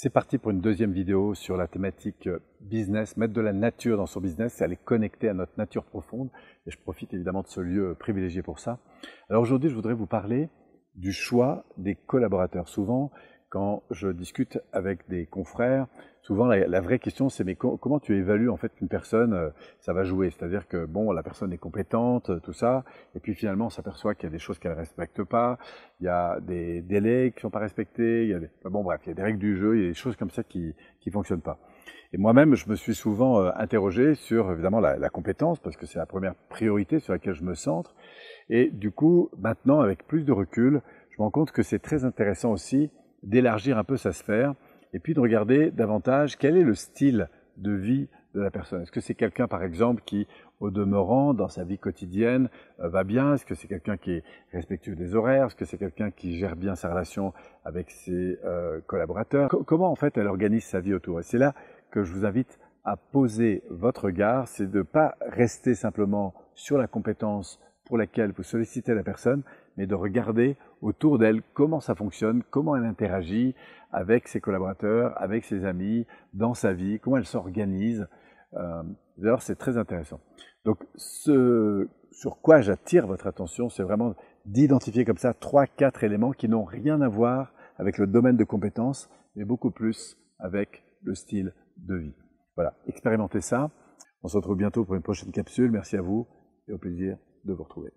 C'est parti pour une deuxième vidéo sur la thématique business, mettre de la nature dans son business, c'est aller connecter à notre nature profonde. Et je profite évidemment de ce lieu privilégié pour ça. Alors aujourd'hui, je voudrais vous parler du choix des collaborateurs. Souvent, quand je discute avec des confrères, souvent la vraie question c'est mais comment tu évalues en fait qu'une personne ça va jouer, c'est-à-dire que bon, la personne est compétente, tout ça, et puis finalement on s'aperçoit qu'il y a des choses qu'elle ne respecte pas, il y a des délais qui ne sont pas respectés, il y a bon bref, il y a des règles du jeu, il y a des choses comme ça qui fonctionnent pas. Et moi-même, je me suis souvent interrogé sur évidemment la compétence, parce que c'est la première priorité sur laquelle je me centre. Et du coup, maintenant, avec plus de recul, je me rends compte que c'est très intéressant aussi d'élargir un peu sa sphère et puis de regarder davantage quel est le style de vie de la personne. Est-ce que c'est quelqu'un, par exemple, qui, au demeurant, dans sa vie quotidienne, va bien? Est-ce que c'est quelqu'un qui est respectueux des horaires? Est-ce que c'est quelqu'un qui gère bien sa relation avec ses collaborateurs? Comment, en fait, elle organise sa vie autour? Et c'est là que je vous invite à poser votre regard, c'est de ne pas rester simplement sur la compétence pour laquelle vous sollicitez la personne, mais de regarder autour d'elle comment ça fonctionne, comment elle interagit avec ses collaborateurs, avec ses amis, dans sa vie, comment elle s'organise. D'ailleurs, c'est très intéressant. Donc, ce sur quoi j'attire votre attention, c'est vraiment d'identifier comme ça 3-4 éléments qui n'ont rien à voir avec le domaine de compétences, mais beaucoup plus avec le style de vie. Voilà, expérimentez ça. On se retrouve bientôt pour une prochaine capsule. Merci à vous et au plaisir de vous retrouver.